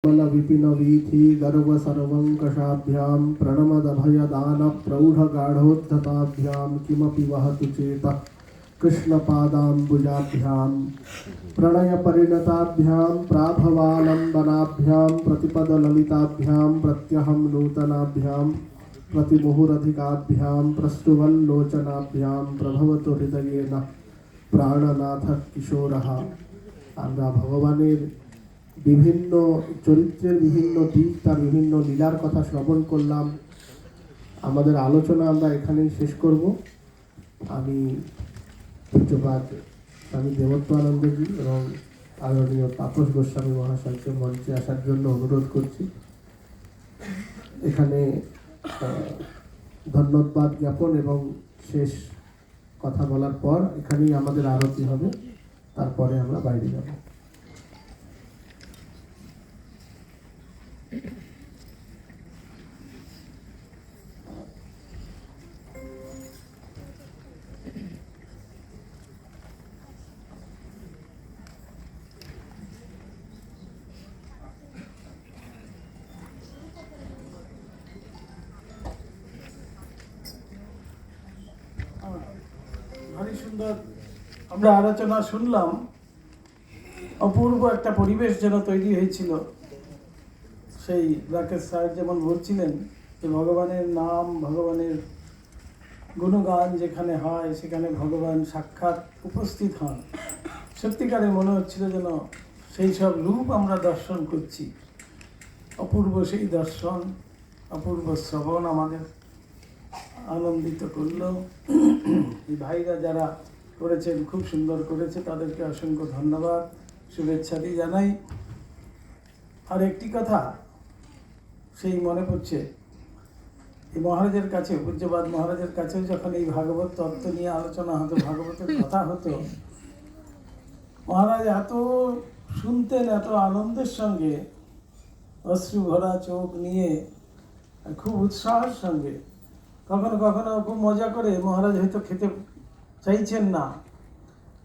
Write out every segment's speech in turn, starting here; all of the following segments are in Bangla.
विपिनवीथि गर्व सर्वंकषाभ्यां प्रणमदभयदान प्रौढगाढोद्धताभ्यां किमपि वहतु चेतः कृष्णपादाम्बुजाभ्यां प्रणयपरिणताभ्यां प्राभवालम्बनाभ्यां प्रतिपदललिताभ्यां प्रत्यहं नूतनाभ्यां प्रतिमुहुरधिकाभ्यां प्रस्तुवल्लोचनाभ्यां प्रभवतु हृदयेन प्राणनाथ किशोरः। আমরা ভগবানের বিভিন্ন চরিত্রের বিভিন্ন দিক, তার বিভিন্ন লীলার কথা শ্রবণ করলাম। আমাদের আলোচনা আমরা এখানেই শেষ করব। আমি পূজ্যপাদ স্বামী দেবত্বানন্দজি এবং আদরণীয় তাপস গোস্বামী মহাশয়কে মঞ্চে আসার জন্য অনুরোধ করছি। এখানে ধন্যবাদ জ্ঞাপন এবং শেষ কথা বলার পর এখানেই আমাদের আরতি হবে, তারপরে আমরা বাইরে যাব। ভারী সুন্দর আমরা আলোচনা শুনলাম। অপূর্ব একটা পরিবেশ যেন তৈরি হয়েছিল। সেই রাকেশ স্যার যেমন বলছিলেন যে ভগবানের নাম, ভগবানের গুণগান যেখানে হয় সেখানে ভগবান সাক্ষাৎ উপস্থিত হন। সত্যিকারে মনে হচ্ছিল যেন সেই সব রূপ আমরা দর্শন করছি। অপূর্ব সেই দর্শন, অপূর্ব শ্রবণ আমাদের আনন্দিত করল। এই ভাইরা যারা করেছেন খুব সুন্দর করেছে, তাদেরকে অসংখ্য ধন্যবাদ, শুভেচ্ছা দিয়ে জানাই। আর একটি কথা সেই মনে পড়ছে, এই মহারাজের কাছে, পূজ্যপাদ মহারাজের কাছেও যখন এই ভাগবত তত্ত্ব নিয়ে আলোচনা হতো, ভাগবতের কথা হতো, মহারাজ এত শুনতেন, এত আনন্দের সঙ্গে, অশ্রু ভরা চোখ নিয়ে, খুব উৎসাহের সঙ্গে। কখনো কখনো খুব মজা করে মহারাজ হয়তো খেতে চাইছেন না,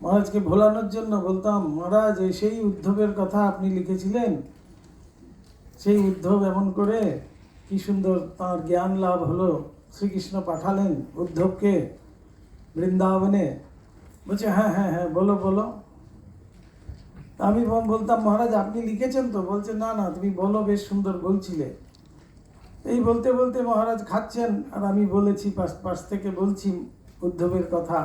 মহারাজকে ভোলানোর জন্য বলতাম, মহারাজ এই সেই উদ্ধবের কথা আপনি লিখেছিলেন, সেই উদ্ধব এমন করে কি সুন্দর তাঁর জ্ঞান লাভ হলো, শ্রীকৃষ্ণ পাঠালেন উদ্ধবকে বৃন্দাবনে। বলছে হ্যাঁ হ্যাঁ হ্যাঁ বলো বলো। আমি বলতাম মহারাজ আপনি লিখেছেন তো? বলছে না না তুমি বলো, বেশ সুন্দর বলছিলে। এই বলতে বলতে মহারাজ খাচ্ছেন আর আমি বলেছি, পাশ থেকে বলছি উদ্ধবের কথা।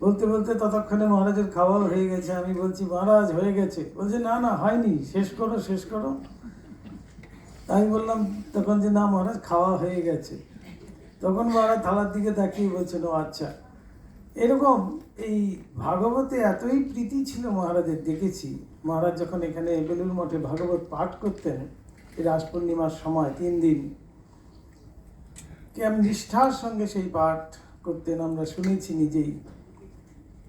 বলতে বলতে ততক্ষণে মহারাজের খাওয়াও হয়ে গেছে। আমি বলছি মহারাজ হয়ে গেছে। বলছে না না হয়নি, শেষ করো শেষ করো। আমি বললাম তখন যে না মহারাজ খাওয়া হয়ে গেছে। তখন মহারাজ থালার দিকে তাকিয়ে বলছেন ও আচ্ছা। এরকম এই ভাগবতে এতই প্রীতি ছিল মহারাজের, দেখেছি মহারাজ যখন এখানে বেলুড় মঠে ভাগবত পাঠ করতেন এই রাস পূর্ণিমার সময় 3 দিন, কেমন নিষ্ঠার সঙ্গে সেই পাঠ করতেন আমরা শুনেছি নিজেই।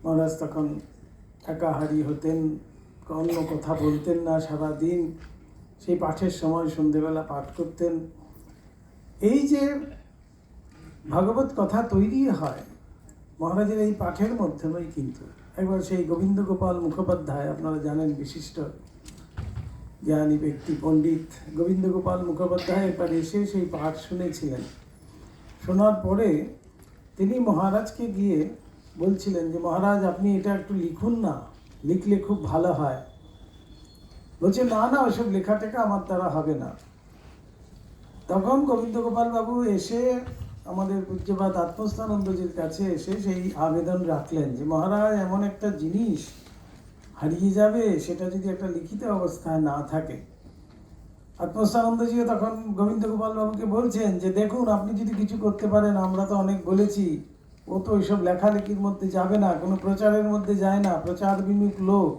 মহারাজ তখন একাহারি হতেন, অন্য কথা বলতেন না সারাদিন, সেই পাঠের সময় সন্ধেবেলা পাঠ করতেন। এই যে ভাগবত কথা তৈরি হয় মহারাজের এই পাঠের মাধ্যমেই। কিন্তু একবার সেই গোবিন্দ গোপাল মুখোপাধ্যায়, আপনারা জানেন বিশিষ্ট জ্ঞানী ব্যক্তি পণ্ডিত গোবিন্দ গোপাল মুখোপাধ্যায় একবার এসে সেই পাঠ শুনেছিলেন। শোনার পরে তিনি মহারাজকে গিয়ে বলছিলেন যে মহারাজ আপনি এটা একটু লিখুন না, লিখলে খুব ভালো হয়। বলছে না না ওইসব লেখা টেখা আমার দ্বারা হবে না। তখন গোবিন্দ গোপাল বাবু এসে আমাদের পূজ্যপাদ আত্মস্থানন্দজির কাছে এসে সেই আবেদন রাখলেন যে মহারাজ এমন একটা জিনিস হারিয়ে যাবে, সেটা যদি একটা লিখিত অবস্থায় না থাকে। আত্মস্থানন্দজিও তখন গোবিন্দ গোপাল বাবুকে বলছেন যে দেখুন আপনি যদি কিছু করতে পারেন, আমরা তো অনেক বলেছি, ও তো ওইসব লেখালেখির মধ্যে যাবে না, কোনো প্রচারের মধ্যে যায় না, প্রচার বিমুখ লোক।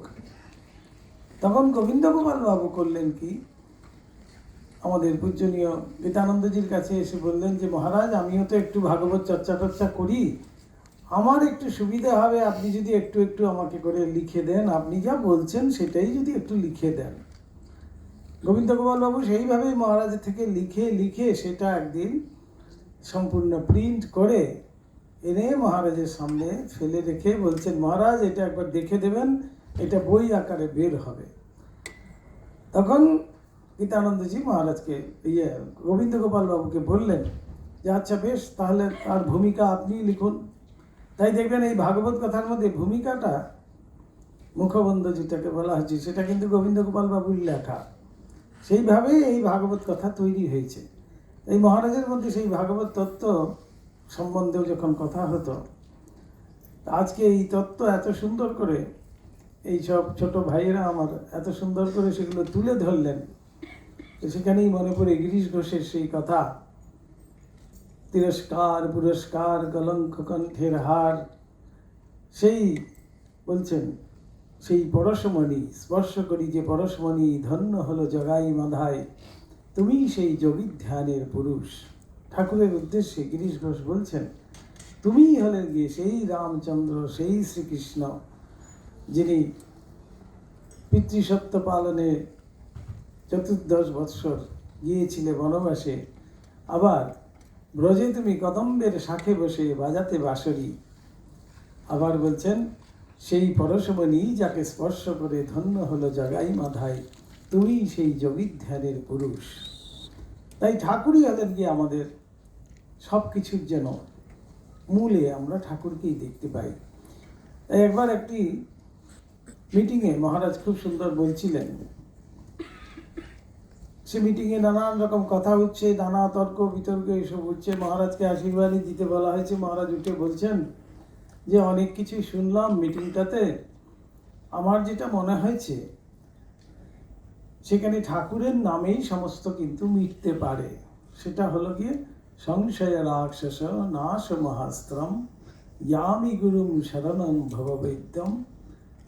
তখন গোবিন্দ গোপাল বাবু করলেন কি, আমাদের পূজনীয় গীতানন্দজির কাছে এসে বললেন যে মহারাজ আমিও তো একটু ভাগবত চর্চা করি, আমার একটু সুবিধা হবে আপনি যদি একটু একটু আমাকে করে লিখে দেন, আপনি যা বলছেন সেটাই যদি একটু লিখে দেন। গোবিন্দ গোপাল বাবু সেইভাবেই মহারাজের থেকে লিখে লিখে সেটা একদিন সম্পূর্ণ প্রিন্ট করে এনে মহারাজের সামনে ফেলে রেখে বলছেন মহারাজ এটা একবার দেখে দেবেন, এটা বই আকারে বের হবে। তখন গীতানন্দজি মহারাজকে গোবিন্দ গোপাল বাবুকে বললেন যে আচ্ছা বেশ, তাহলে তার ভূমিকা আপনি লিখুন। তাই দেখবেন এই ভাগবত কথার মধ্যে ভূমিকাটা মুখবন্ধ যেটাকে বলা হচ্ছে সেটা কিন্তু গোবিন্দ গোপাল বাবুর লেখা। সেইভাবেই এই ভাগবত কথা তৈরি হয়েছে। এই মহারাজের মধ্যে সেই ভাগবত তত্ত্ব সম্বন্ধেও যখন কথা হতো, আজকে এই তত্ত্ব এত সুন্দর করে এই সব ছোট ভাইয়েরা আমার এত সুন্দর করে সেগুলো তুলে ধরলেন। তো সেখানেই মনে পড়ে গিরিশ ঘোষের সেই কথা, তিরস্কার পুরস্কার কলঙ্ক কণ্ঠের হার। সেই বলছেন সেই পরশমণি স্পর্শ করি যে পরশমণি, ধন্য হলো জগাই মাধায়, তুমি সেই যোগী ধ্যানের পুরুষ। ঠাকুরের উদ্দেশ্যে গিরিশ ঘোষ বলছেন তুমিই হলেন গিয়ে সেই রামচন্দ্র, সেই শ্রীকৃষ্ণ, যিনি পিতৃসত্য পালনে 14 বৎসর গিয়েছিলে বনবাসে, আবার ব্রজে তুমি কদম্বের শাখে বসে বাজাতে বাঁশরি। আবার বলছেন সেই পরশমণি যাকে স্পর্শ করে ধন্য হলো জগাই মাধায়, তুমি সেই যোগী ধ্যানের পুরুষ। তাই ঠাকুরই হলেন গিয়ে আমাদের সব কিছুর যেন মূলে আমরা ঠাকুরকেই দেখতে পাই। তাই একবার একটি মিটিংয়ে মহারাজ খুব সুন্দর বলছিলেন, সে মিটিংয়ে নানান রকম কথা হচ্ছে, নানা তর্ক বিতর্ক এসব হচ্ছে। মহারাজকে আশীর্বাদই দিতে বলা হয়েছে। মহারাজ উঠে বলছেন যে অনেক কিছুই শুনলাম মিটিংটাতে, আমার যেটা মনে হয়েছে সেখানে ঠাকুরের নামেই সমস্ত কিন্তু মিটতে পারে। সেটা হলো গিয়ে সংশয় রাক্ষস নাশ মহাস্ত্রম ইয়ামি গুরুম শরণং ভববৈদ্যম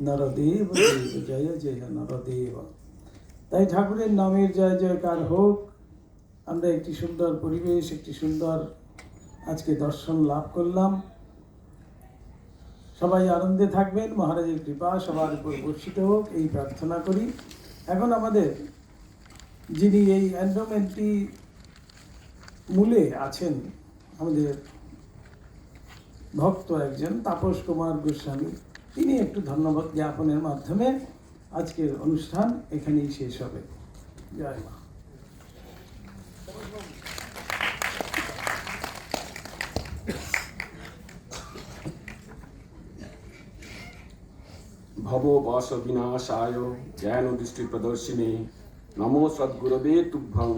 নরদেব দেব জয় জয় নরদেব। তাই ঠাকুরের নামের জয় জয়কার হোক। আমরা একটি সুন্দর পরিবেশ, একটি সুন্দর আজকে দর্শন লাভ করলাম। সবাই আনন্দে থাকবেন, মহারাজের কৃপা সবার উপর বর্ষিত হোক এই প্রার্থনা করি। এখন আমাদের যিনি এই এন্ডোমেন্টটি মূলে আছেন, আমাদের ভক্ত একজন তাপস কুমার গোস্বামী, তিনি একটু ধন্যবাদ জ্ঞাপনের মাধ্যমে আজকের অনুষ্ঠান এখানেই শেষ হবে। জয় মা। ভব বশ বিনাশায় জ্ঞান দৃষ্টি প্রদর্শিনে নমো সদ্গুরবে তুভ্যং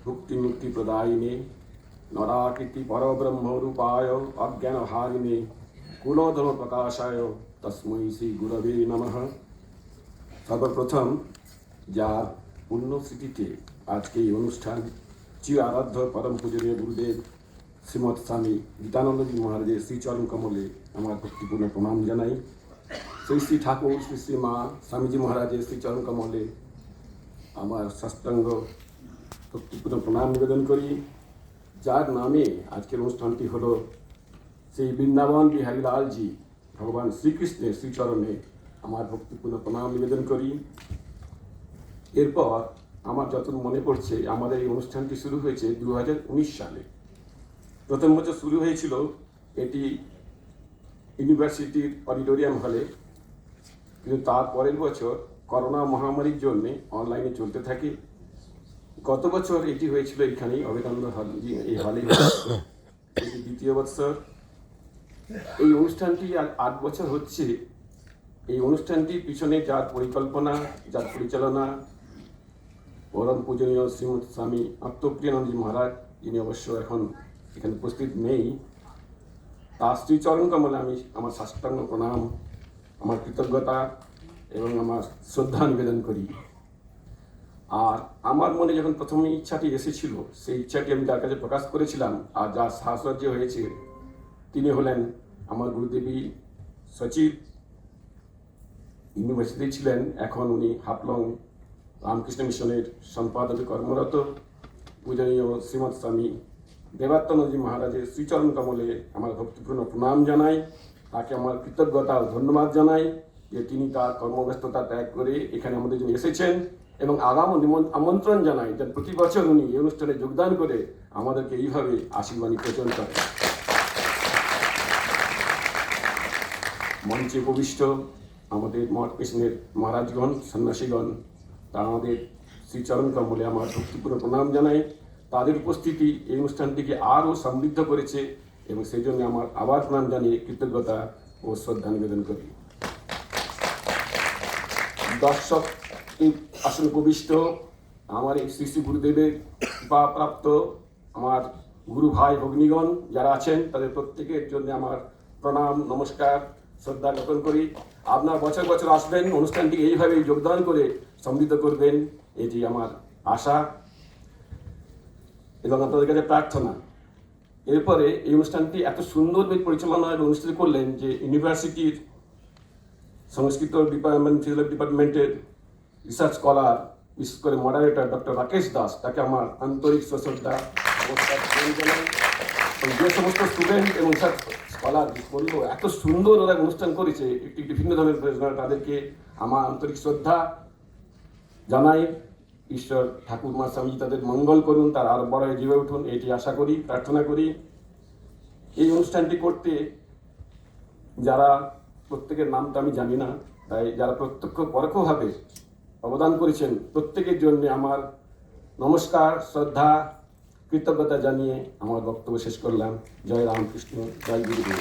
ভুক্তি মুক্তি প্রদায়িনে নরাকৃতি পরব্রহ্ম রূপায় অজ্ঞান হারিণে কুলধর্ম প্রকাশায় তস্मै শ্রী গুরবে নমঃ। সর্বপ্রথম যার পুণ্য স্মৃতিতে আজকে এই অনুষ্ঠান, চির আরাধ্য পরম পূজনীয় গুরুদেব শ্রীমৎ স্বামী গীতানন্দজি মহারাজের শ্রীচরণ কমলে আমার ভক্তিপূর্ণ প্রণাম জানাই। শ্রী শ্রী ঠাকুর শ্রী শ্রী মা স্বামীজি মহারাজের শ্রীচরণ কমলে আমার সাষ্টাঙ্গ ভক্তিপূর্ণ প্রণাম নিবেদন করি। যার নামে আজকের অনুষ্ঠানটি হলো সেই বৃন্দাবন বিহারী লালজি ভগবান শ্রীকৃষ্ণের শ্রীচরণে আমার ভক্তিপূর্ণ প্রণাম নিবেদন করি। এরপর আমার যত মনে পড়ছে, আমাদের এই অনুষ্ঠানটি শুরু হয়েছে 2019 সালে। প্রথম বছর শুরু হয়েছিল এটি ইউনিভার্সিটির অডিটোরিয়াম হলে, কিন্তু তার পরের বছর করোনা মহামারীর জন্য অনলাইনে চলতে থাকে। গত বছর এটি হয়েছিল এখানেই অভেদানন্দ হল, এই হলেই এটি দ্বিতীয় বছর। এই অনুষ্ঠানটি আর 8 বছর হচ্ছে। এই অনুষ্ঠানটির পিছনে যার পরিকল্পনা, যার পরিচালনা পরম পূজনীয় শ্রীমৎ স্বামী আত্মপ্রিয়ানন্দজি মহারাজ, যিনি অবশ্য এখন এখানে উপস্থিত নেই, তার শ্রীচরণ কমলে আমি আমার সাষ্টাঙ্গ প্রণাম, আমার কৃতজ্ঞতা এবং আমার শ্রদ্ধা নিবেদন করি। আর আমার মনে যখন প্রথম ইচ্ছাটি এসেছিল, সেই ইচ্ছাটি আমি যার কাছে প্রকাশ করেছিলাম আর যার সাহচর্য হয়েছে তিনি হলেন আমার গুরুদেবী সচিব। ইউনিভার্সিটি ছিলেন, এখন উনি হাফলং রামকৃষ্ণ মিশনের সম্পাদকে কর্মরত পূজনীয় শ্রীমৎ স্বামী দেবাত্মানন্দজি মহারাজের শ্রীচরণ কমলে আমার ভক্তিপূর্ণ প্রণাম জানাই। তাকে আমার কৃতজ্ঞতা ও ধন্যবাদ জানাই যে তিনি তার কর্মব্যস্ততা ত্যাগ করে এখানে আমাদের জন্য এসেছেন, এবং আগাম আমন্ত্রণ জানাই যে প্রতি বছর উনি এই অনুষ্ঠানে যোগদান করে আমাদেরকে এইভাবে আশীর্বাদ প্রচলন করেন। মঞ্চে উপবিষ্ট আমাদের মঠ পেছনের মহারাজগণ, সন্ন্যাসীগণ, তা আমাদের শ্রীচরণ কমলে আমার ভক্তিপূর্ণ প্রণাম জানাই। তাদের উপস্থিতি এই অনুষ্ঠানটিকে আরও সমৃদ্ধ করেছে এবং সেই জন্য আমার আবার প্রণাম জানিয়ে কৃতজ্ঞতা ও শ্রদ্ধা নিবেদন করি। দর্শক এই আসন উপবিষ্ট আমার এই শ্রী শ্রী গুরুদেবের কৃপাপ্রাপ্ত আমার গুরু ভাই ভগ্নীগণ যারা আছেন তাদের প্রত্যেকের জন্য আমার প্রণাম নমস্কার শ্রদ্ধা জ্ঞাপন করি। আপনারা বছর বছর আসবেন, অনুষ্ঠানটি এইভাবেই যোগদান করে সমৃদ্ধ করবেন, এটি আমার আশা এবং আপনাদের কাছে প্রার্থনা। এরপরে এই অনুষ্ঠানটি এত সুন্দরভাবে পরিচালনা এবং অনুষ্ঠিত করলেন যে ইউনিভার্সিটির সংস্কৃত ডিপার্টমেন্টের রিসার্চ স্কলার, বিশেষ করে মডারেটর ডক্টর রাকেশ দাস, তাকে আমার আন্তরিক শ্রদ্ধা নমস্কার জানাই। যে সমস্ত স্টুডেন্ট এবং রিসার্চ স্কলার বলবো এত সুন্দর ওরা অনুষ্ঠান করেছে, একটি বিভিন্ন ধরনের, তাদেরকে আমার আন্তরিক শ্রদ্ধা জানাই। ঈশ্বর ঠাকুর মা স্বামী তাদের মঙ্গল করুন, তার আরো বড় জীবে উঠুন, এটি আশা করি, প্রার্থনা করি। এই অনুষ্ঠানটি করতে যারা, প্রত্যেকের নামটা আমি জানি না, তাই যারা প্রত্যক্ষ পরোক্ষভাবে অবদান করেছেন প্রত্যেকের জন্য আমার নমস্কার শ্রদ্ধা কৃতজ্ঞতা জানিয়ে আমার বক্তব্য শেষ করলাম। জয় রামকৃষ্ণ, জয় গুরুদেব।